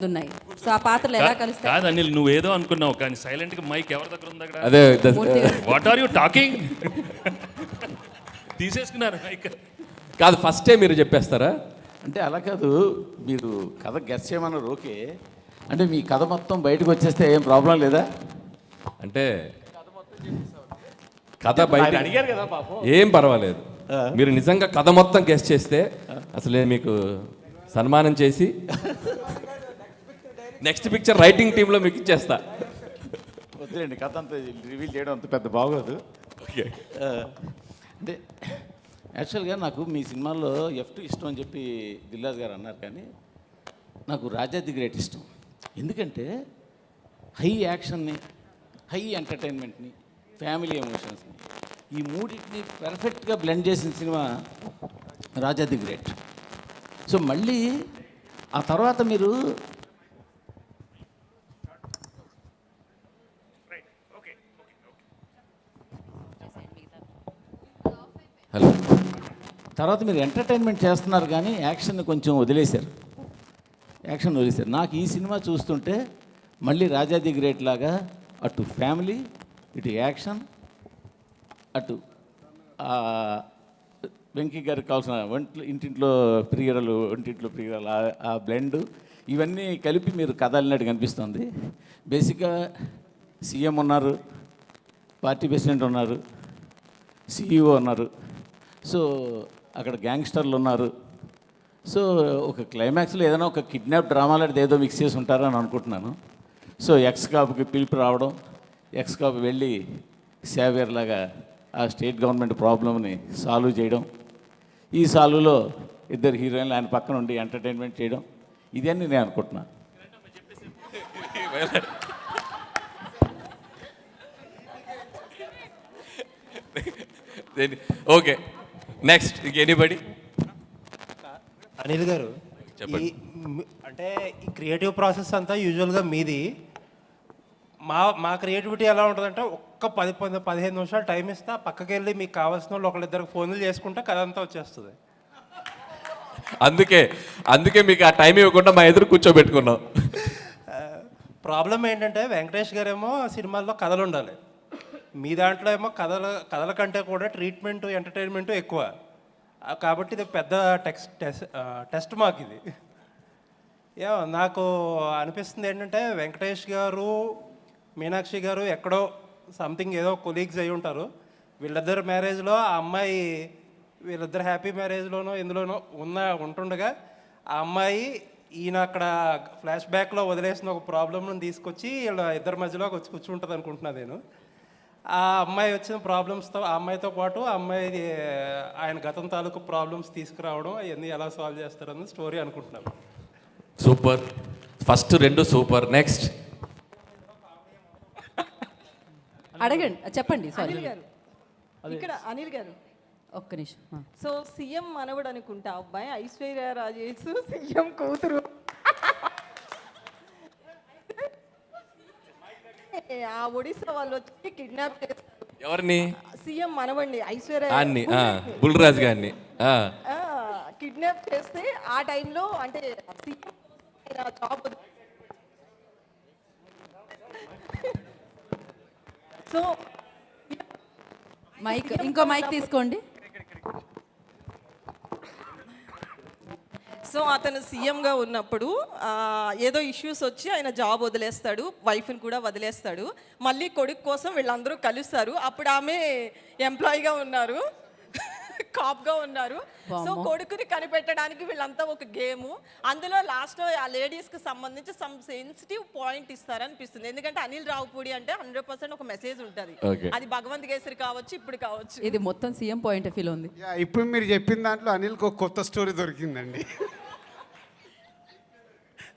ఉన్నాయి. సో ఆ పాత్రలు ఎలా కలుస్తాయి? కాదు అనిల్, నువ్వేదో అనుకున్నావు కానీ సైలెంట్ గా మైక్ ఎవరి దగ్గర ఉంది అక్కడ? అదే వాట్ ఆర్ యు టాకింగ్? తీసేసుకున్నారు మైక్. కాదు, ఫస్టే మీరు చెప్పేస్తారా? అంటే అలా కాదు, మీరు కథ గెస్ చేయమన్నారు ఓకే. అంటే మీ కథ మొత్తం బయటకు వచ్చేస్తే ఏం ప్రాబ్లం లేదా? అంటే కథ బయట అడిగారు కదా పాపం. ఏం పర్వాలేదు. మీరు నిజంగా కథ మొత్తం గెస్ చేస్తే అసలు నేను మీకు సన్మానం చేసి నెక్స్ట్ పిక్చర్ రైటింగ్ టీంలో మీకు ఇచ్చేస్తా. వద్దులేండి, కథ అంతా రివీల్ చేయడం అంత పెద్ద బాగోదు. ఓకే. అంటే యాక్చువల్గా నాకు మీ సినిమాల్లో F2 ఇష్టం అని చెప్పి దిల్రాజు గారు అన్నారు, కానీ నాకు రాజా ది గ్రేట్ ఇష్టం. ఎందుకంటే హై యాక్షన్ని, హై ఎంటర్టైన్మెంట్ని, ఫ్యామిలీ ఎమోషన్స్ని, ఈ మూడింటిని పర్ఫెక్ట్గా బ్లెండ్ చేసిన cinema Raja the great. So మళ్ళీ ఆ తర్వాత మీరు హలో, తర్వాత మీరు ఎంటర్టైన్మెంట్ చేస్తున్నారు కానీ యాక్షన్ కొంచెం వదిలేశారు. నాకు ఈ సినిమా చూస్తుంటే మళ్ళీ రాజా ది గ్రేట్ లాగా అటు ఫ్యామిలీ, ఇటు యాక్షన్, అటు వెంకీ గారికి కావాల్సిన ఇంటింట్లో ప్రియురాలు, ఒంటింట్లో ప్రియురాలు, ఆ బ్లెండ్ ఇవన్నీ కలిపి మీరు కథ అల్లినట్టు కనిపిస్తుంది. బేసిక్గా సీఎం ఉన్నారు, పార్టీ ప్రెసిడెంట్ ఉన్నారు, CEO ఉన్నారు, సో అక్కడ గ్యాంగ్స్టర్లు ఉన్నారు. సో ఒక క్లైమాక్స్లో ఏదైనా ఒక కిడ్నాప్ డ్రామా లాంటిది ఏదో మిక్స్ చేసి ఉంటారని అనుకుంటున్నాను. సో ఎక్స్ కాపుకి పిలుపు రావడం, ఎక్స్ కాపు వెళ్ళి సేవియర్ లాగా ఆ స్టేట్ గవర్నమెంట్ ప్రాబ్లమ్ని సాల్వ్ చేయడం, ఈ సాల్వ్లో ఇద్దరు హీరోయిన్లు ఆయన పక్కన ఉండి ఎంటర్టైన్మెంట్ చేయడం, ఇదన్నీ నేను అనుకుంటున్నాను. Okay, next anybody? అనిల్ గారు, చెప్పండి. అంటే ఈ క్రియేటివ్ ప్రాసెస్ అంతా యూజువల్గా మీది. మా క్రియేటివిటీ ఎలా ఉంటుందంటే ఒక్క 10-15 నిమిషాలు టైం ఇస్తా, పక్కకి వెళ్ళి మీకు కావాల్సిన వాళ్ళు ఒకళ్ళిద్దరికి ఫోన్లు చేసుకుంటే కథ అంతా వచ్చేస్తుంది. అందుకే మీకు ఆ టైం ఇవ్వకుండా మా ఎదురు కూర్చోబెట్టుకున్నాం. ప్రాబ్లం ఏంటంటే వెంకటేష్ గారేమో సినిమాల్లో కథలు ఉండాలి, మీ దాంట్లో ఏమో కథల కంటే కూడా ట్రీట్మెంట్, ఎంటర్టైన్మెంట్ ఎక్కువ. కాబట్టి ఇది పెద్ద టెస్ట్ మాకు ఇది. నాకు అనిపిస్తుంది ఏంటంటే వెంకటేష్ గారు, మీనాక్షి గారు ఎక్కడో సంథింగ్ ఏదో కొలీగ్స్ అయి ఉంటారు. వీళ్ళిద్దరు మ్యారేజ్లో ఆ అమ్మాయి, వీళ్ళిద్దరు హ్యాపీ మ్యారేజ్లోనో ఎందులోనో ఉంటుండగా ఆ అమ్మాయి ఈయన అక్కడ ఫ్లాష్ బ్యాక్లో వదిలేసిన ఒక ప్రాబ్లమ్ను తీసుకొచ్చి వీళ్ళ ఇద్దరి మధ్యలోకి వచ్చి కూర్చుంటుంది అనుకుంటున్నాను నేను. ఆ అమ్మాయి వచ్చిన ప్రాబ్లమ్స్తో, ఆ అమ్మాయితో పాటు ఆ అమ్మాయి ఆయన గతం తాలూకు ప్రాబ్లమ్స్ తీసుకురావడం, అవన్నీ ఎలా సాల్వ్ చేస్తారన్న స్టోరీ అనుకుంటున్నాను. సూపర్, ఫస్ట్ రెండు సూపర్. నెక్స్ట్ అడగండి, చెప్పండి. సారీ అనిల్ గారు, ఇక్కడ అనిల్ గారు ఒక్క నిమిషం. సో సీఎం మనవడు అనుకుంటా అబ్బాయి, ఐశ్వర్య రాజేష్ సీఎం కూతురు. ఆ ఒడిశా వాళ్ళు వచ్చి కిడ్నాప్ చేస్తారు. ఎవరిని? సీఎం మనవండి, ఐశ్వర్య అన్ని బుల్రాజ్ గారిని కిడ్నాప్ చేస్తే ఆ టైంలో అంటే సీఎం జాబ్. సో మైక్, ఇంకో మైక్ తీసుకోండి. సో అతను సీఎంగా ఉన్నప్పుడు ఏదో ఇష్యూస్ వచ్చి ఆయన జాబ్ వదిలేస్తాడు, వైఫ్ని కూడా వదిలేస్తాడు. మళ్ళీ కొడుకు కోసం వీళ్ళందరూ కలుస్తారు. అప్పుడు ఆమె ఎంప్లాయీగా ఉన్నారు, కాప్గా ఉన్నారు. సో కొడుకుని కనిపెట్టడానికి వీళ్ళంతా ఒక గేము. అందులో లాస్ట్లో ఆ లేడీస్కి సంబంధించి సమ్ సెన్సిటివ్ పాయింట్ ఇస్తారనిపిస్తుంది. ఎందుకంటే అనిల్ రావుపూడి అంటే 100% ఒక మెసేజ్ ఉంటుంది. అది భగవంత్ కేసరి కావచ్చు, ఇప్పుడు కావచ్చు. ఇది మొత్తం సీఎం పాయింట్ ఆఫ్ వ్యూలో ఉంది. ఇప్పుడు మీరు చెప్పిన దాంట్లో అనిల్కి ఒక కొత్త స్టోరీ దొరికిందండి,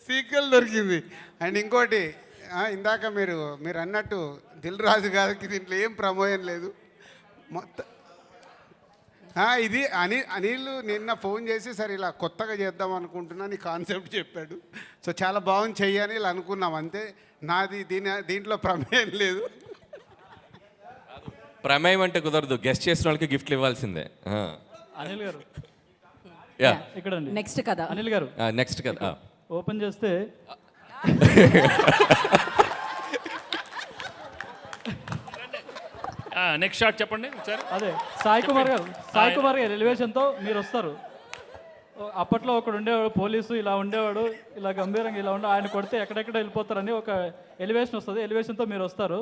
సీక్వెల్ దొరికింది. అండ్ ఇంకోటి, ఇందాక మీరు అన్నట్టు దిల్ రాజు గారికి దీంట్లో ఏం ప్రమోయం లేదు మొత్తం. ఇది అనిల్ నిన్న ఫోన్ చేసి సరే ఇలా కొత్తగా చేద్దాం అనుకుంటున్నా నీ కాన్సెప్ట్ చెప్పాడు. సో చాలా బాగుంది చెయ్యని ఇలా అనుకున్నాం అంతే. నాది దీంట్లో ప్రమేయం లేదు. ప్రమేయం అంటే కుదరదు, గెస్ట్ చేసిన వాళ్ళకి గిఫ్ట్లు ఇవ్వాల్సిందే. అనిల్ గారు, యా ఇక్కడ నెక్స్ట్ కదా అనిల్ గారు, నెక్స్ట్ కదా ఓపెన్ చేస్తే నెక్స్ట్ షాట్ చెప్పండి ఒకసారి. అదే సాయి కుమార్ గారు ఎలివేషన్తో మీరు వస్తారు. అప్పట్లో ఒకడు ఉండేవాడు పోలీసు, ఇలా ఉండేవాడు, ఇలా గంభీరంగా ఇలా ఉండే, ఆయన కొడితే ఎక్కడెక్కడ వెళ్ళిపోతారని ఒక ఎలివేషన్ వస్తుంది. ఎలివేషన్తో మీరు వస్తారు.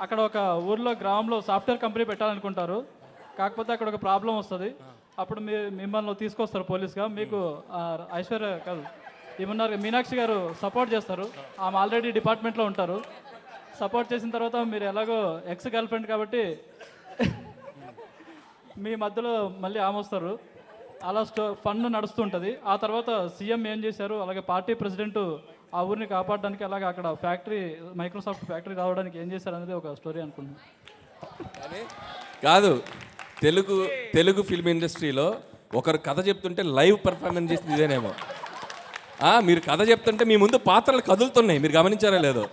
అక్కడ ఒక ఊర్లో గ్రామంలో సాఫ్ట్వేర్ కంపెనీ పెట్టాలనుకుంటారు. కాకపోతే అక్కడ ఒక ప్రాబ్లం వస్తుంది. అప్పుడు మిమ్మల్ని తీసుకొస్తారు పోలీస్గా. మీకు ఐశ్వర్య కాదు ఏమన్నారు మీనాక్షి గారు సపోర్ట్ చేస్తారు. ఆమె ఆల్రెడీ డిపార్ట్మెంట్లో ఉంటారు. సపోర్ట్ చేసిన తర్వాత మీరు ఎలాగో ఎక్స్ గర్ల్ ఫ్రెండ్ కాబట్టి మీ మధ్యలో మళ్ళీ ఆమె వస్తారు. అలా ఫండ్ నడుస్తుంటుంది. ఆ తర్వాత సీఎం ఏం చేశారు, అలాగే పార్టీ ప్రెసిడెంట్ ఆ ఊరిని కాపాడడానికి, అలాగే అక్కడ ఫ్యాక్టరీ మైక్రోసాఫ్ట్ ఫ్యాక్టరీ రావడానికి ఏం చేశారు అనేది ఒక స్టోరీ అనుకుంటున్నాను. కాదు, తెలుగు ఫిల్మ్ ఇండస్ట్రీలో ఒకరు కథ చెప్తుంటే లైవ్ పర్ఫార్మెన్స్ చేసింది ఇదేనేమో. మీరు కథ చెప్తుంటే మీ ముందు పాత్రలు కదులుతున్నాయి, మీరు గమనించారా లేదో?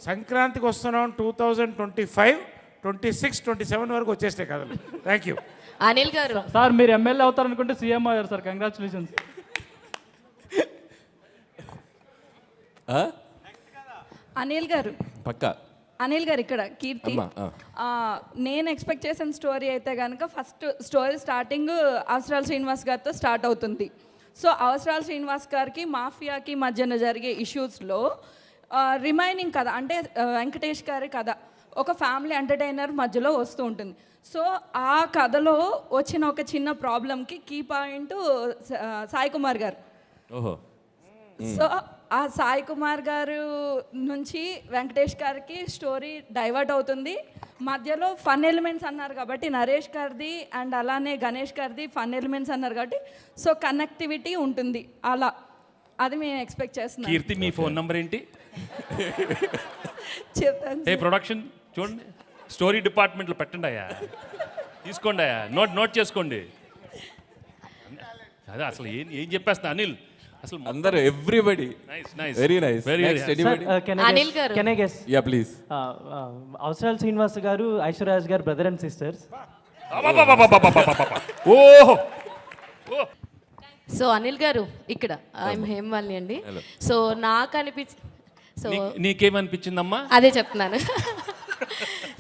సంక్రాంతికి వస్తున్నాం 2025, 26, 27 వరకు వచ్చేస్తాయి కథలు. Thank you. అనిల్ గారు సార్ మీరు ఎమ్మెల్యే అవుతారనుకుంటే సీఎం అయ్యారు సార్, కంగ్రాచులేషన్స్. అనిల్ గారు పక్కా అనిల్ గారు ఇక్కడ కీర్తి. నేను ఎక్స్పెక్ట్ చేసిన స్టోరీ అయితే కనుక ఫస్ట్ స్టోరీ స్టార్టింగ్ అవసరాల శ్రీనివాస్ గారితో స్టార్ట్ అవుతుంది. సో అవసరాల శ్రీనివాస్ గారికి మాఫియాకి మధ్యన జరిగే ఇష్యూస్లో రిమైనింగ్ కథ అంటే వెంకటేష్ గారి కథ ఒక ఫ్యామిలీ ఎంటర్టైనర్ మధ్యలో వస్తూ ఉంటుంది. సో ఆ కథలో వచ్చిన ఒక చిన్న ప్రాబ్లంకి కీ పాయింట్ సాయి కుమార్ గారు. ఓహో. సో ఆ సాయి కుమార్ గారు నుంచి వెంకటేష్ గారికి స్టోరీ డైవర్ట్ అవుతుంది. మధ్యలో ఫన్ ఎలిమెంట్స్ అన్నారు కాబట్టి నరేష్ గారిది అండ్ అలానే గణేష్ గారిది ఫన్ ఎలిమెంట్స్ అన్నారు కాబట్టి సో కనెక్టివిటీ ఉంటుంది. అలా అది మేము ఎక్స్పెక్ట్ చేస్తున్నాం. కీర్తి మీ ఫోన్ నంబర్ ఏంటి? చెప్తాను. ప్రొడక్షన్ చూడండి, స్టోరీ డిపార్ట్మెంట్లో పెట్టండి అయ్యా, తీసుకోండి అయ్యా, నోట్ చేసుకోండి. అదే అసలు ఏం చెప్పేస్తున్నా అనిల్, అసలు అందరూ ఎవ్రీబడి వెరీ నైస్. అనిల్ గారు యా ప్లీజ్. అవసరాల శ్రీనివాస్ గారు ఐశ్వర్యరాజ్ గారు బ్రదర్ అండ్ సిస్టర్స్. ఓహో. సో అనిల్ గారు ఇక్కడ ఐఎమ్ హేమవాలిని అండి. సో నాకు నీకేమనిపించిందమ్మా? అదే చెప్తున్నాను.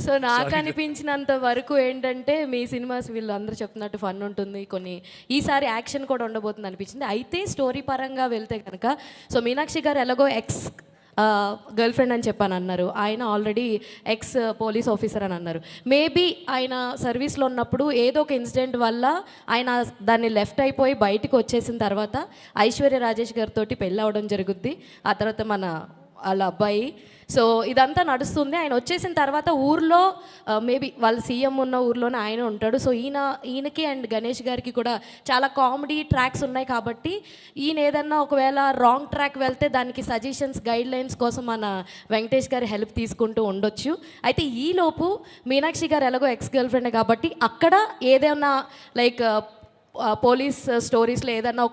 సో నాకు అనిపించినంత వరకు ఏంటంటే మీ సినిమాస్ వీళ్ళు అందరూ చెప్తున్నట్టు ఫన్ ఉంటుంది, కొన్ని ఈసారి యాక్షన్ కూడా ఉండబోతుంది అనిపించింది. అయితే స్టోరీ పరంగా వెళ్తే కనుక సో మీనాక్షి గారు ఎలాగో ఎక్స్ గర్ల్ ఫ్రెండ్ అని చెప్పని అన్నారు, ఆయన ఆల్రెడీ ఎక్స్ పోలీస్ ఆఫీసర్ అని అన్నారు. మేబీ ఆయన సర్వీస్లో ఉన్నప్పుడు ఏదో ఒక ఇన్సిడెంట్ వల్ల ఆయన దాన్ని లెఫ్ట్ అయిపోయి బయటికి వచ్చేసిన తర్వాత ఐశ్వర్య రాజేష్ గారితో పెళ్ళి అవ్వడం జరుగుద్ది. ఆ తర్వాత వాళ్ళ అబ్బాయి. సో ఇదంతా నడుస్తుంది. ఆయన వచ్చేసిన తర్వాత ఊర్లో మేబీ వాళ్ళ సీఎం ఉన్న ఊర్లోనే ఆయన ఉంటాడు. సో ఈయనకి అండ్ గణేష్ గారికి కూడా చాలా కామెడీ ట్రాక్స్ ఉన్నాయి కాబట్టి ఈయన ఏదన్నా ఒకవేళ రాంగ్ ట్రాక్ వెళ్తే దానికి సజెషన్స్ గైడ్ లైన్స్ కోసం మన వెంకటేష్ గారి హెల్ప్ తీసుకుంటూ ఉండొచ్చు. అయితే ఈలోపు మీనాక్షి గారు ఎలాగో ఎక్స్ గర్ల్ ఫ్రెండ్ కాబట్టి అక్కడ ఏదైనా లైక్ పోలీస్ స్టోరీస్లో ఏదన్నా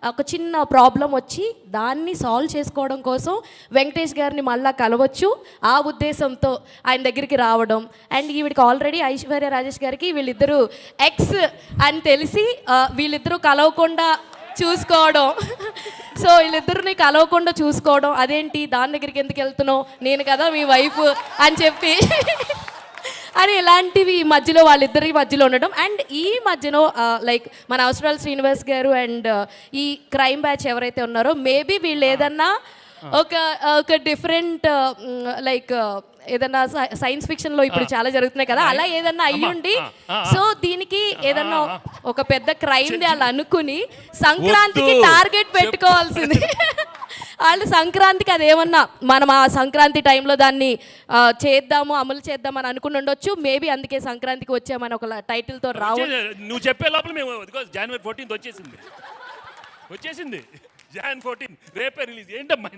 ఒక చిన్న ప్రాబ్లం వచ్చి దాన్ని సాల్వ్ చేసుకోవడం కోసం వెంకటేష్ గారిని మళ్ళీ కలవచ్చు. ఆ ఉద్దేశంతో ఆయన దగ్గరికి రావడం అండ్ ఈవిడికి ఆల్రెడీ ఐశ్వర్య రాజేష్ గారికి వీళ్ళిద్దరూ ఎక్స్ అని తెలిసి వీళ్ళిద్దరూ కలవకుండా చూసుకోవడం. సో వీళ్ళిద్దరిని కలవకుండా చూసుకోవడం, అదేంటి దాని దగ్గరికి ఎందుకు వెళ్తున్నావు, నేను కదా మీ వైఫ్ అని చెప్పి అని ఇలాంటివి మధ్యలో వాళ్ళిద్దరి మధ్యలో ఉండడం. అండ్ ఈ మధ్యలో లైక్ మన అవసరాల శ్రీనివాస్ గారు అండ్ ఈ క్రైమ్ బ్యాచ్ ఎవరైతే ఉన్నారో మేబీ వీళ్ళు ఏదన్నా ఒక డిఫరెంట్ లైక్ ఏదన్నా సైన్స్ ఫిక్షన్లో ఇప్పుడు చాలా జరుగుతున్నాయి కదా, అలా ఏదన్నా అయ్యుండి సో దీనికి ఏదన్నా ఒక పెద్ద క్రైమ్ ది అలా అనుకుని సంక్రాంతికి టార్గెట్ పెట్టుకోవాల్సింది. వాళ్ళు సంక్రాంతికి అదేమన్నా మనం ఆ సంక్రాంతి టైంలో దాన్ని అమలు చేద్దామని అనుకుని ఉండొచ్చు. మేబీ అందుకే సంక్రాంతికి వచ్చామని ఒక టైటిల్తో నువ్వు చెప్పే లోపల మేము January 14th వచ్చేసింది. January 14 రేపే రిలీజ్. ఏంటమ్మా